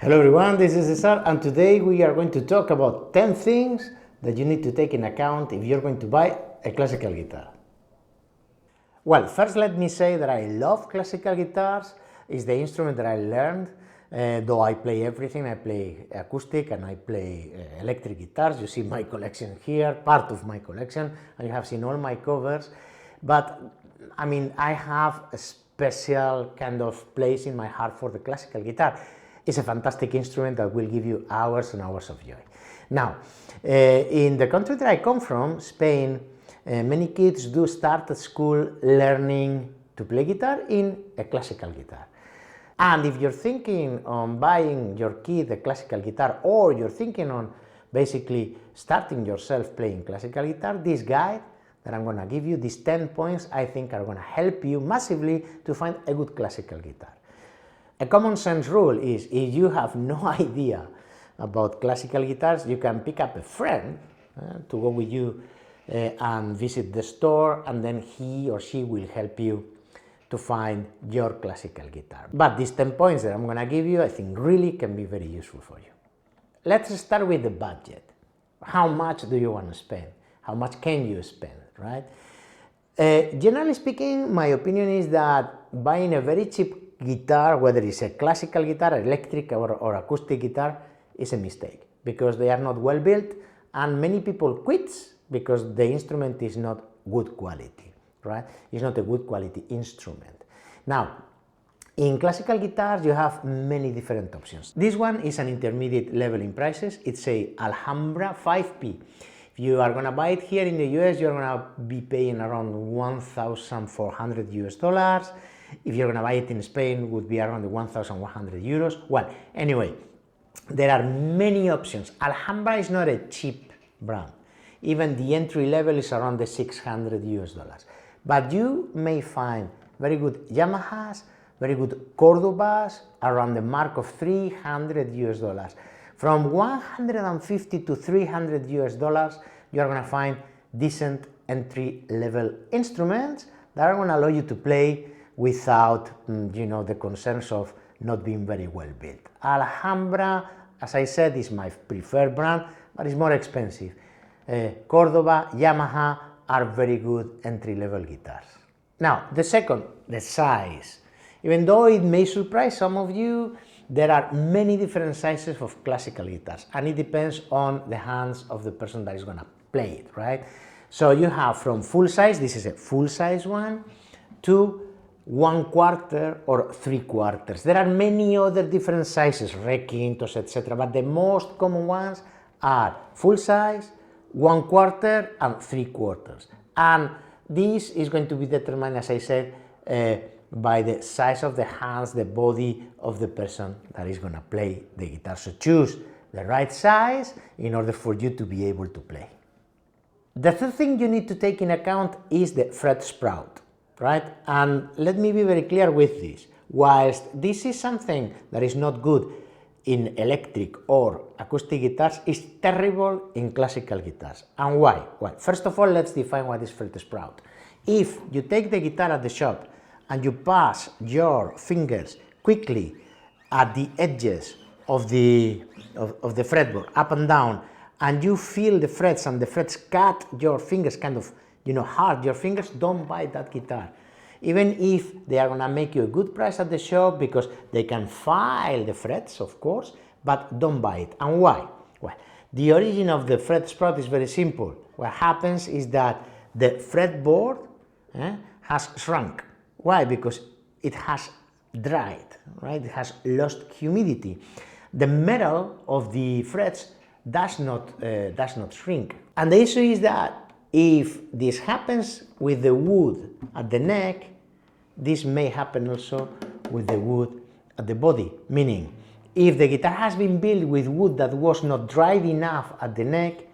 Hello everyone, this is Cesar, and today we are going to talk about 10 things that you need to take in account if you're going to buy a classical guitar. Well, first let me say that I love classical guitars. It's the instrument that I learned, though I play everything. I play acoustic and I play electric guitars. You see my collection here, part of my collection, and you have seen all my covers. But I mean, I have a special kind of place in my heart for the classical guitar. It's a fantastic instrument that will give you hours and hours of joy. Now, in the country that I come from, Spain, many kids do start at school learning to play guitar in a classical guitar. And if you're thinking on buying your kid a classical guitar, or you're thinking on basically starting yourself playing classical guitar, this guide that I'm going to give you, these 10 points, I think are going to help you massively to find a good classical guitar. A common sense rule is if you have no idea about classical guitars, you can pick up a friend to go with you and visit the store, and then he or she will help you to find your classical guitar. But these 10 points that I'm going to give you, I think really can be very useful for you. Let's start with the budget. How much do you want to spend? How much can you spend, right? Generally speaking, my opinion is that buying a very cheap guitar, whether it's a classical guitar, electric or acoustic guitar, is a mistake because they are not well built, and many people quit because the instrument is not good quality, right? It's not a good quality instrument. Now, in classical guitars, you have many different options. This one is an intermediate level in prices. It's a Alhambra 5P. If you are going to buy it here in the US, you're going to be paying around $1,400 US. If you're going to buy it in Spain, it would be around the 1,100 euros. Well, anyway, there are many options. Alhambra is not a cheap brand. Even the entry level is around the 600 US. But you may find very good Yamahas, very good Cordobas, around the mark of 300 US. From 150 to 300 US, you're going to find decent entry level instruments that are going to allow you to play without, the concerns of not being very well built. Alhambra, as I said, is my preferred brand, but it's more expensive. Cordoba, Yamaha are very good entry-level guitars. Now, the second, the size. Even though it may surprise some of you, there are many different sizes of classical guitars, and it depends on the hands of the person that is going to play it, right? So you have from full size, this is a full size one, to 1/4 or 3/4. There are many other different sizes, requintos, etc. But the most common ones are full size, 1/4 and 3/4. And this is going to be determined, as I said, by the size of the hands, the body of the person that is going to play the guitar. So choose the right size in order for you to be able to play. The third thing you need to take in account is the fret sprout. Right? And let me be very clear with this. Whilst this is something that is not good in electric or acoustic guitars, it's terrible in classical guitars. And why? Well, first of all, let's define what is fret sprout. If you take the guitar at the shop and you pass your fingers quickly at the edges of the fretboard, up and down, and you feel the frets and the frets cut your fingers kind of hard your fingers, don't buy that guitar. Even if they are going to make you a good price at the shop because they can file the frets, of course, but don't buy it. And why? Well, the origin of the fret sprout is very simple. What happens is that the fretboard has shrunk. Why? Because it has dried, right? It has lost humidity. The metal of the frets does not shrink. And the issue is that if this happens with the wood at the neck, this may happen also with the wood at the body. Meaning, if the guitar has been built with wood that was not dried enough at the neck,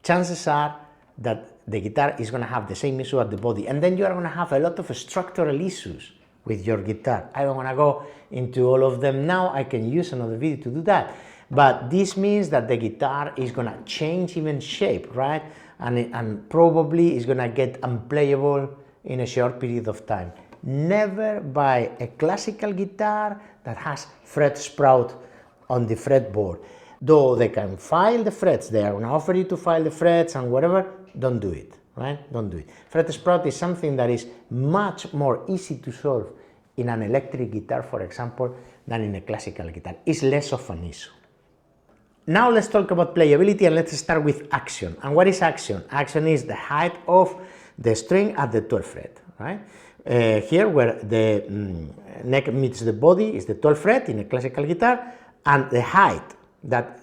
chances are that the guitar is going to have the same issue at the body. And then you are going to have a lot of structural issues with your guitar. I don't want to go into all of them now. I can use another video to do that. But this means that the guitar is going to change even shape, right? And probably is going to get unplayable in a short period of time. Never buy a classical guitar that has fret sprout on the fretboard. Though they can file the frets, they are going to offer you to file the frets and whatever, don't do it, right? Don't do it. Fret sprout is something that is much more easy to solve in an electric guitar, for example, than in a classical guitar. It's less of an issue. Now let's talk about playability, and let's start with action. And what is action? Action is the height of the string at the 12th fret, right? Here where the neck meets the body is the 12th fret in a classical guitar, and the height that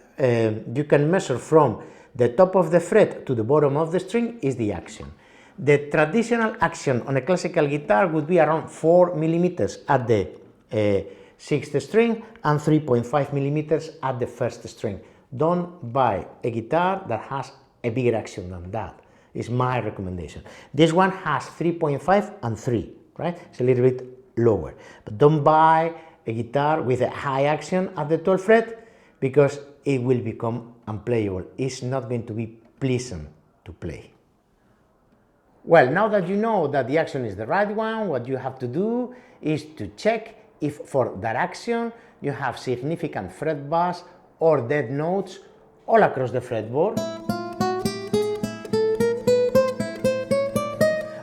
you can measure from the top of the fret to the bottom of the string is the action. The traditional action on a classical guitar would be around 4 millimeters at the 6th string and 3.5 millimeters at the 1st string. Don't buy a guitar that has a bigger action than that. Is my recommendation. This one has 3.5 and 3, right? It's a little bit lower. But don't buy a guitar with a high action at the 12th fret because it will become unplayable. It's not going to be pleasant to play. Well, now that you know that the action is the right one, what you have to do is to check if for that action you have significant fret buzz or dead notes all across the fretboard.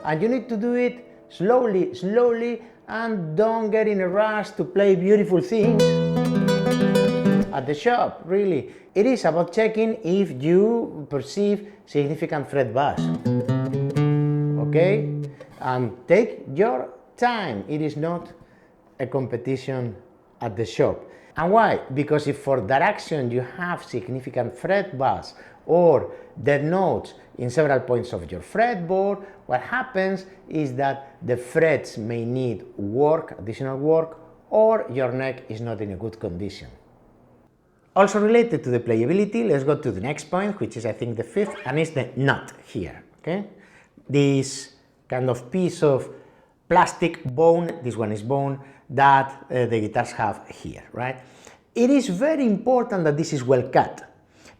And you need to do it slowly, slowly, and don't get in a rush to play beautiful things at the shop, really. It is about checking if you perceive significant fret buzz. Okay? And take your time. It is not a competition at the shop. And why? Because if for that action you have significant fret buzz or dead notes in several points of your fretboard, what happens is that the frets may need work, additional work, or your neck is not in a good condition. Also related to the playability, let's go to the next point, which is I think the 5th, and it's the nut here, okay? This kind of piece of plastic bone, this one is bone, that the guitars have here, right? It is very important that this is well cut,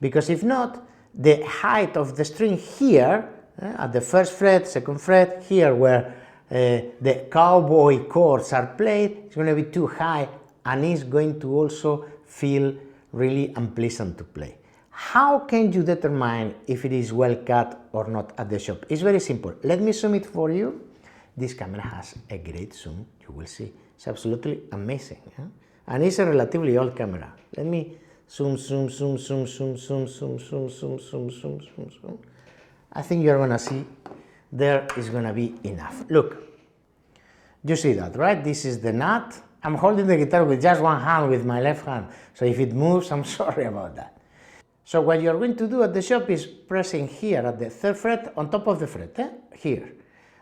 because if not, the height of the string here, at the 1st fret, 2nd fret, here where the cowboy chords are played, it's going to be too high and it's going to also feel really unpleasant to play. How can you determine if it is well cut or not at the shop? It's very simple. Let me zoom it for you. This camera has a great zoom, you will see. It's absolutely amazing. And it's a relatively old camera. Let me zoom, zoom, zoom, zoom, zoom, zoom, zoom, zoom, zoom, zoom, zoom, zoom, zoom. I think you're gonna see there is gonna be enough. Look, you see that, right? This is the nut. I'm holding the guitar with just one hand, with my left hand. So if it moves, I'm sorry about that. So what you're going to do at the shop is pressing here at the 3rd fret on top of the fret, here.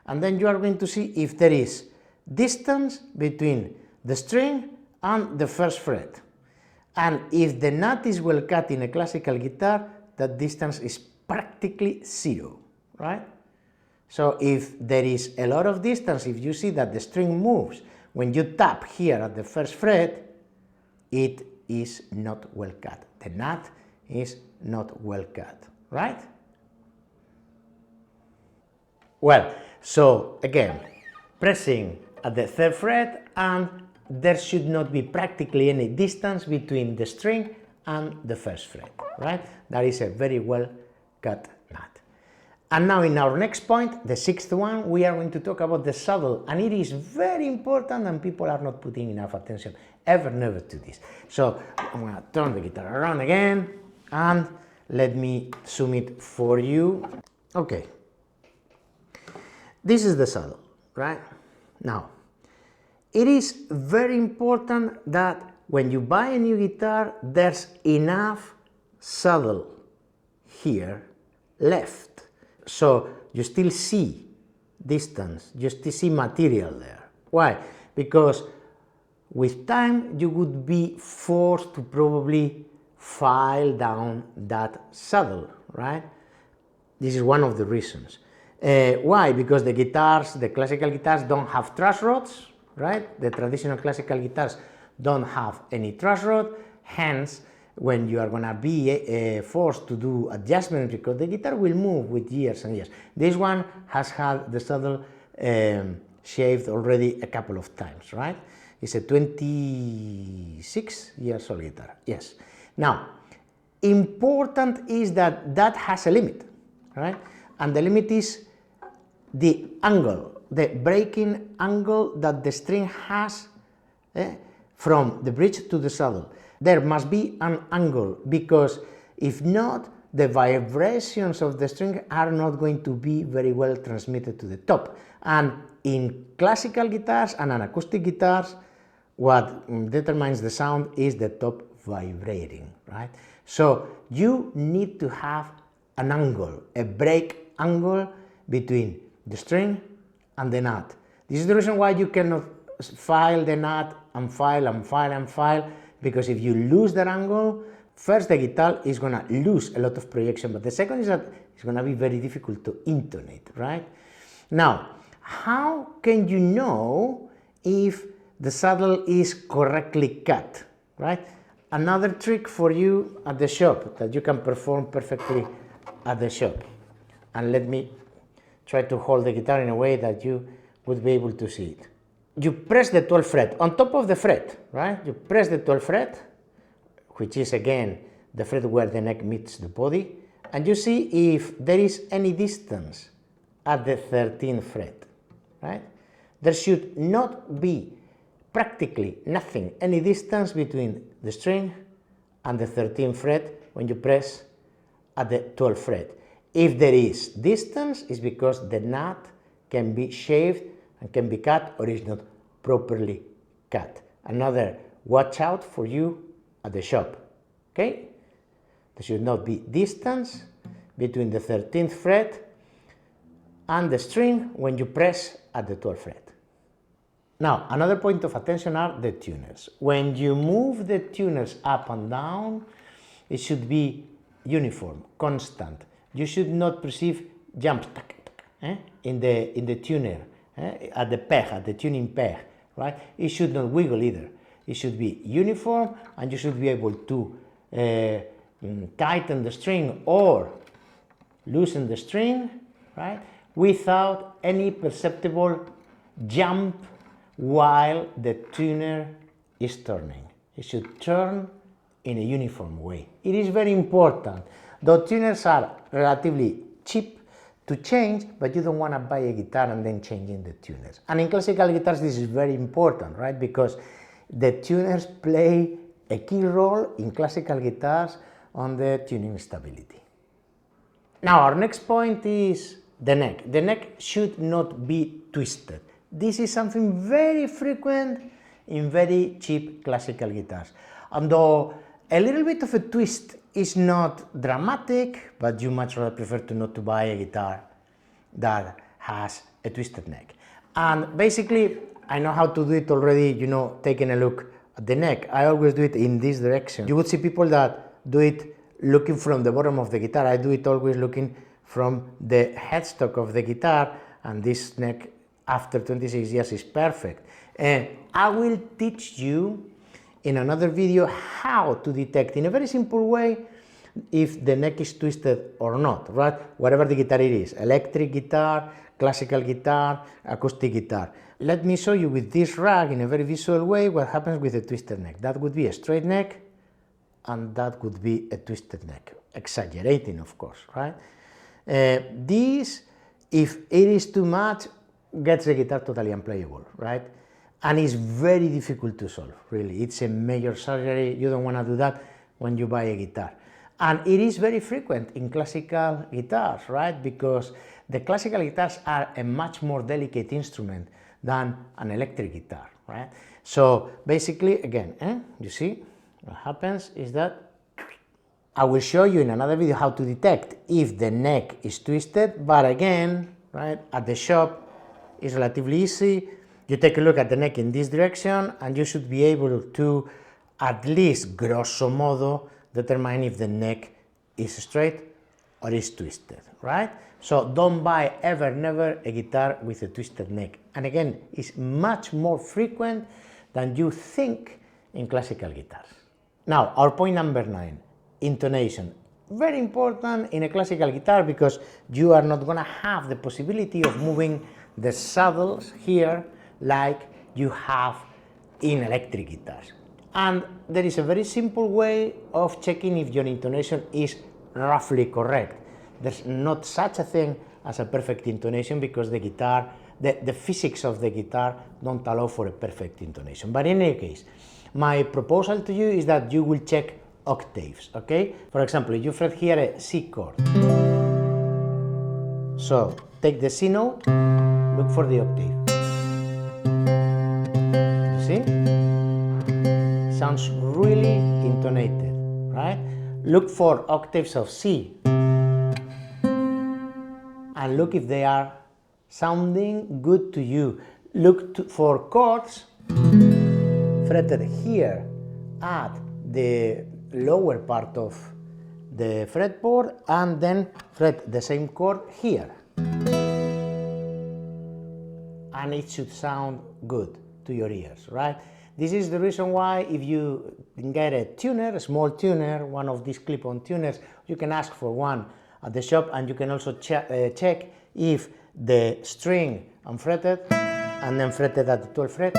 And then you are going to see if there is distance between the string and the 1st fret. And if the nut is well cut in a classical guitar, that distance is practically 0, right? So if there is a lot of distance, if you see that the string moves, when you tap here at the 1st fret, it is not well cut. The nut is not well cut, right? Well, so again, pressing at the 3rd fret, and there should not be practically any distance between the string and the 1st fret, right? That is a very well cut nut. And now in our next point, the 6th one, we are going to talk about the saddle, and it is very important and people are not putting enough attention never to this. So I'm going to turn the guitar around again and let me zoom it for you. Okay, this is the saddle, right? Now, it is very important that when you buy a new guitar, there's enough saddle here left. So you still see distance, you still see material there. Why? Because with time you would be forced to probably file down that saddle, right? This is one of the reasons. Why? Because the guitars, the classical guitars don't have truss rods, right? The traditional classical guitars don't have any truss rod, hence when you are going to be forced to do adjustments, because the guitar will move with years and years. This one has had the saddle shaved already a couple of times, right? It's a 26 years old guitar, yes. Now, important is that that has a limit, right? And the limit is the angle, the breaking angle that the string has from the bridge to the saddle. There must be an angle, because if not, the vibrations of the string are not going to be very well transmitted to the top. And in classical guitars and on acoustic guitars, what determines the sound is the top vibrating, right? So you need to have an angle, a break angle between the string and the nut. This is the reason why you cannot file the nut and file and file and file, because if you lose that angle, first the guitar is going to lose a lot of projection, but the second is that it's going to be very difficult to intonate, right? Now, how can you know if the saddle is correctly cut, right? Another trick for you at the shop that you can perform perfectly at the shop. And let me try to hold the guitar in a way that you would be able to see it. You press the 12th fret on top of the fret, right? You press the 12th fret, which is again the fret where the neck meets the body, and you see if there is any distance at the 13th fret, right? There should not be practically nothing, any distance between the string and the 13th fret when you press at the 12th fret. If there is distance, it's because the nut can be shaved and can be cut, or is not properly cut. Another watch out for you at the shop, okay? There should not be distance between the 13th fret and the string when you press at the 12th fret. Now, another point of attention are the tuners. When you move the tuners up and down, it should be uniform, constant. You should not perceive jumps in the tuner, at the peg, at the tuning peg, right? It should not wiggle either. It should be uniform, and you should be able to tighten the string or loosen the string, right, without any perceptible jump while the tuner is turning. It should turn in a uniform way. It is very important. Though tuners are relatively cheap to change, but you don't want to buy a guitar and then changing the tuners. And in classical guitars this is very important, right? Because the tuners play a key role in classical guitars on the tuning stability. Now our next point is the neck. The neck should not be twisted. This is something very frequent in very cheap classical guitars. And though a little bit of a twist is not dramatic, but you much rather prefer to not to buy a guitar that has a twisted neck. And basically, I know how to do it already, you know, taking a look at the neck. I always do it in this direction. You would see people that do it looking from the bottom of the guitar. I do it always looking from the headstock of the guitar, and this neck after 26 years is perfect. And I will teach you in another video how to detect in a very simple way if the neck is twisted or not, right? Whatever the guitar it is, electric guitar, classical guitar, acoustic guitar. Let me show you with this rag in a very visual way what happens with a twisted neck. That would be a straight neck, and that would be a twisted neck. Exaggerating, of course, right? This, if it is too much, gets the guitar totally unplayable, right? And it's very difficult to solve, really. It's a major surgery. You don't want to do that when you buy a guitar. And it is very frequent in classical guitars, right? Because the classical guitars are a much more delicate instrument than an electric guitar, right? So basically, again, you see, what happens is that I will show you in another video how to detect if the neck is twisted, but again, right, at the shop, it's relatively easy. You take a look at the neck in this direction, and you should be able to, at least grosso modo, determine if the neck is straight or is twisted, right? So don't buy ever, never a guitar with a twisted neck. And again, it's much more frequent than you think in classical guitars. Now, our point number 9, intonation. Very important in a classical guitar because you are not going to have the possibility of moving the saddles here like you have in electric guitars. And there is a very simple way of checking if your intonation is roughly correct. There's not such a thing as a perfect intonation because the guitar, the physics of the guitar don't allow for a perfect intonation. But in any case, my proposal to you is that you will check octaves, okay? For example, you fret here a C chord. So take the C note, look for the octave. You see? Sounds really intonated, right? Look for octaves of C and look if they are sounding good to you. Look for chords fretted here at the lower part of the fretboard and then fret the same chord here. And it should sound good to your ears, right? This is the reason why if you get a tuner, a small tuner, one of these clip-on tuners, you can ask for one at the shop, and you can also check if the string unfretted and then fretted at the 12th fret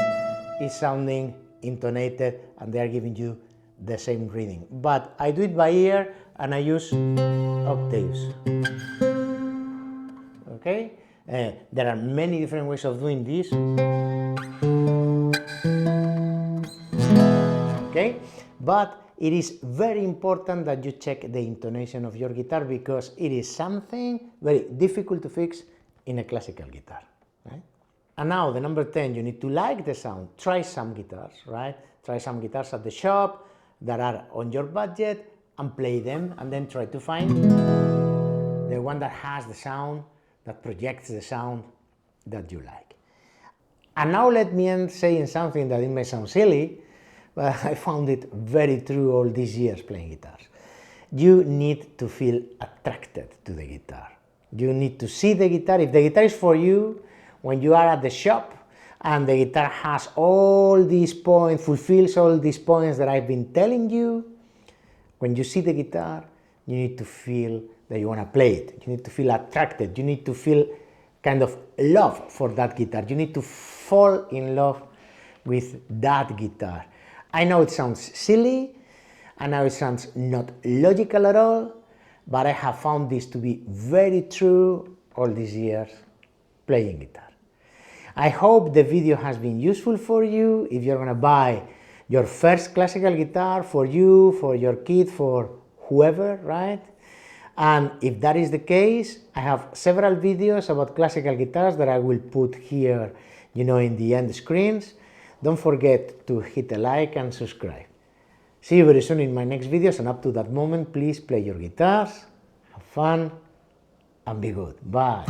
is sounding intonated and they are giving you the same reading. But I do it by ear and I use octaves. Okay? There are many different ways of doing this. Okay? But it is very important that you check the intonation of your guitar because it is something very difficult to fix in a classical guitar. Right? And now the number 10, you need to like the sound. Try some guitars, right? Try some guitars at the shop that are on your budget and play them and then try to find the one that has the sound, that projects the sound that you like. And now let me end saying something that it may sound silly, but I found it very true all these years playing guitars. You need to feel attracted to the guitar. You need to see the guitar. If the guitar is for you, when you are at the shop and the guitar has all these points, fulfills all these points that I've been telling you, when you see the guitar, you need to feel that you want to play it. You need to feel attracted. You need to feel kind of love for that guitar. You need to fall in love with that guitar. I know it sounds silly, I know it sounds not logical at all, but I have found this to be very true all these years playing guitar. I hope the video has been useful for you. If you're going to buy your first classical guitar for you, for your kid, for whoever, right? And if that is the case, I have several videos about classical guitars that I will put here, in the end screens. Don't forget to hit a like and subscribe. See you very soon in my next videos, and up to that moment, please play your guitars, have fun, and be good. Bye.